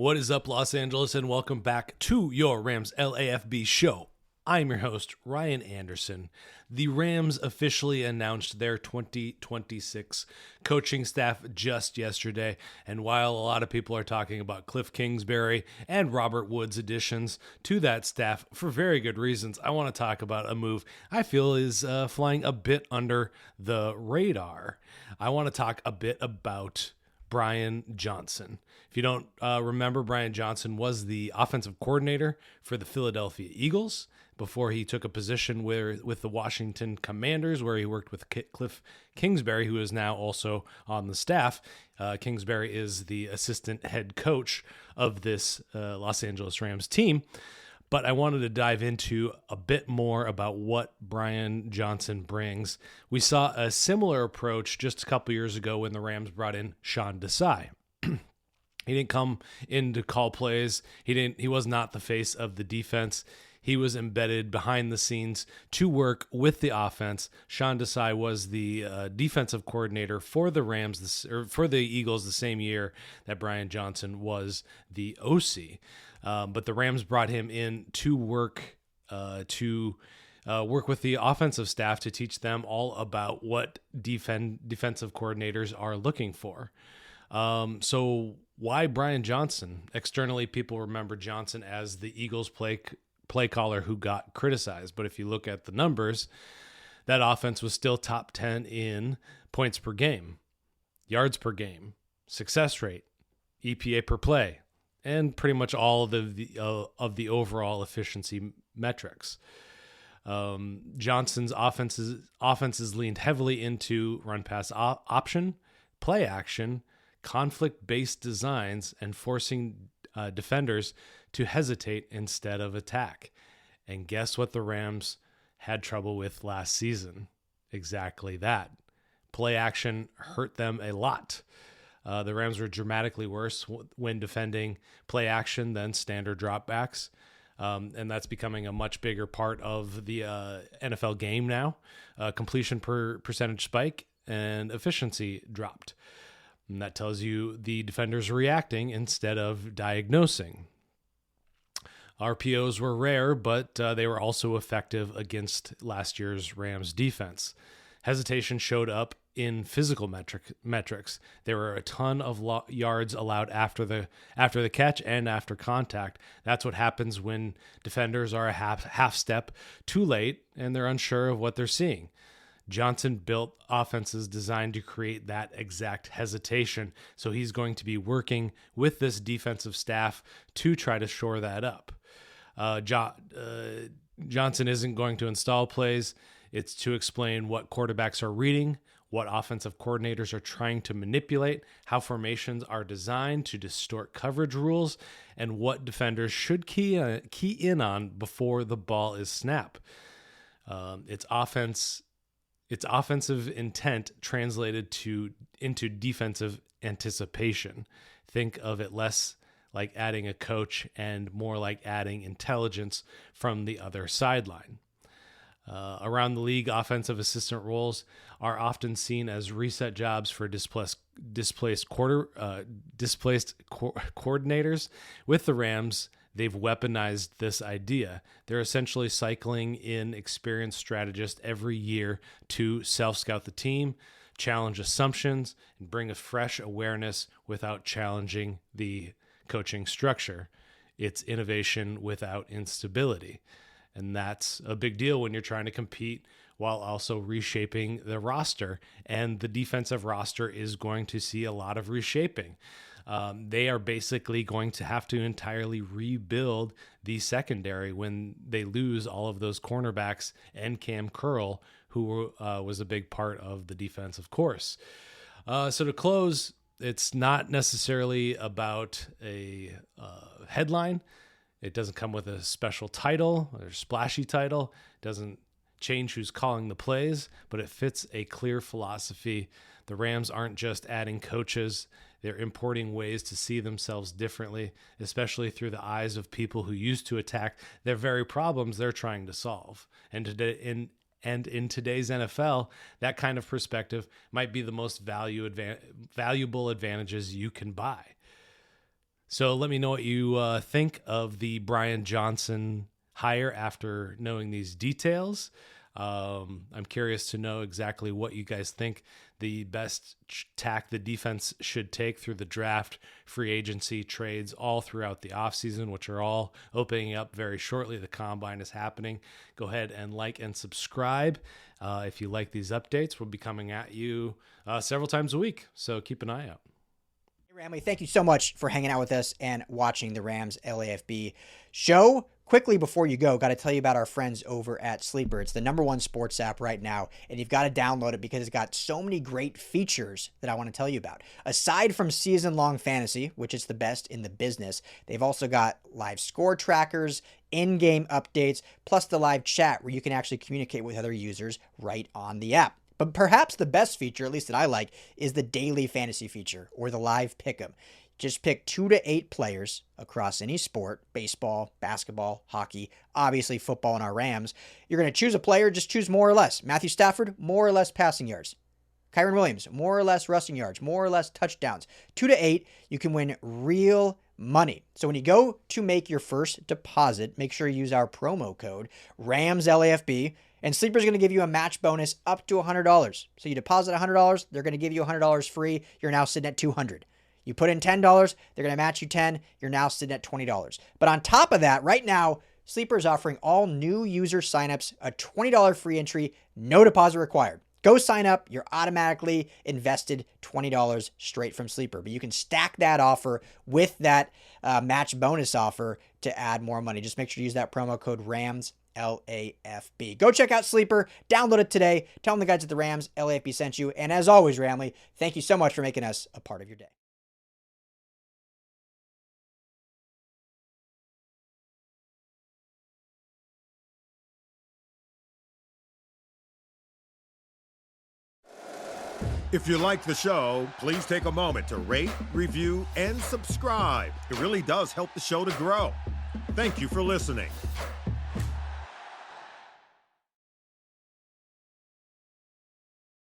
What is up, Los Angeles, and welcome back to your Rams LAFB show. I'm your host, Ryan Anderson. The Rams officially announced their 2026 coaching staff just yesterday, and while a lot of people are talking about Kliff Kingsbury and Robert Woods additions to that staff for very good reasons, I want to talk about a move I feel is flying a bit under the radar. I want to talk a bit about Brian Johnson. If you don't remember, Brian Johnson was the offensive coordinator for the Philadelphia Eagles before he took a position with the Washington Commanders, where he worked with Kliff Kingsbury, who is now also on the staff. Kingsbury is the assistant head coach of this Los Angeles Rams team. But I wanted to dive into a bit more about what Brian Johnson brings. We saw a similar approach just a couple years ago when the Rams brought in Sean Desai. He didn't come in to call plays. He was not the face of the defense. He was embedded behind the scenes to work with the offense. Sean Desai was the defensive coordinator for the Rams, for the Eagles, the same year that Brian Johnson was the OC. But the Rams brought him in to work with the offensive staff to teach them all about what defensive coordinators are looking for. So why Brian Johnson? Externally, people remember Johnson as the Eagles play caller who got criticized. But if you look at the numbers, that offense was still top 10 in points per game, yards per game, success rate, EPA per play, and pretty much all of the overall efficiency metrics. Johnson's offenses leaned heavily into run pass option, play action, conflict-based designs, and forcing defenders to hesitate instead of attack. And guess what the Rams had trouble with last season? Exactly that. Play action hurt them a lot. The Rams were dramatically worse when defending play action than standard dropbacks. And that's becoming a much bigger part of the NFL game now. Completion percentage spike and efficiency dropped. And that tells you the defenders are reacting instead of diagnosing. RPOs were rare, but they were also effective against last year's Rams defense. Hesitation showed up in physical metrics. There were a ton of yards allowed after the catch and after contact. That's what happens when defenders are a half step too late and they're unsure of what they're seeing. Johnson built offenses designed to create that exact hesitation, so he's going to be working with this defensive staff to try to shore that up. Johnson isn't going to install plays. It's to explain what quarterbacks are reading, what offensive coordinators are trying to manipulate, how formations are designed to distort coverage rules, and what defenders should key in on before the ball is snapped. It's offensive intent translated into defensive anticipation. Think of it less like adding a coach and more like adding intelligence from the other sideline. Around the league, offensive assistant roles are often seen as reset jobs for displaced coordinators. With the Rams, they've weaponized this idea. They're essentially cycling in experienced strategists every year to self-scout the team, challenge assumptions, and bring a fresh awareness without challenging the coaching structure. It's innovation without instability. And that's a big deal when you're trying to compete while also reshaping the roster. And the defensive roster is going to see a lot of reshaping. They are basically going to have to entirely rebuild the secondary when they lose all of those cornerbacks and Cam Curl, who was a big part of the defense, of course. So to close, it's not necessarily about a headline. It doesn't come with a special title or splashy title. It doesn't change who's calling the plays, but it fits a clear philosophy. The Rams aren't just adding coaches. They're importing ways to see themselves differently, especially through the eyes of people who used to attack their very problems they're trying to solve. And in today's NFL, that kind of perspective might be the most valuable advantages you can buy. So let me know what you think of the Brian Johnson hire after knowing these details. I'm curious to know exactly what you guys think the best tack the defense should take through the draft, free agency, trades, all throughout the offseason, which are all opening up very shortly. The combine is happening. Go ahead and like and subscribe. If you like these updates, we'll be coming at you several times a week, so keep an eye out. Ramley, thank you so much for hanging out with us and watching the Rams LAFB show. Quickly before you go, got to tell you about our friends over at Sleeper. It's the #1 sports app right now, and you've got to download it because it's got so many great features that I want to tell you about. Aside from season-long fantasy, which is the best in the business, they've also got live score trackers, in-game updates, plus the live chat where you can actually communicate with other users right on the app. But perhaps the best feature, at least that I like, is the daily fantasy feature or the live pick'em. Just pick 2 to 8 players across any sport, baseball, basketball, hockey, obviously football and our Rams. You're going to choose a player, just choose more or less. Matthew Stafford, more or less passing yards. Kyron Williams, more or less rushing yards, more or less touchdowns. 2 to 8, you can win real money. So when you go to make your first deposit, make sure you use our promo code RAMSLAFB. And Sleeper's going to give you a match bonus up to $100. So you deposit $100, they're going to give you $100 free. You're now sitting at $200. You put in $10, they're going to match you $10. You're now sitting at $20. But on top of that, right now, Sleeper is offering all new user signups a $20 free entry, no deposit required. Go sign up. You're automatically invested $20 straight from Sleeper. But you can stack that offer with that match bonus offer to add more money. Just make sure to use that promo code RAMSLAFB. Go check out Sleeper. Download it today. Tell them the guys at the Rams LAFB sent you. And as always, Ramley, thank you so much for making us a part of your day. If you like the show, please take a moment to rate, review, and subscribe. It really does help the show to grow. Thank you for listening.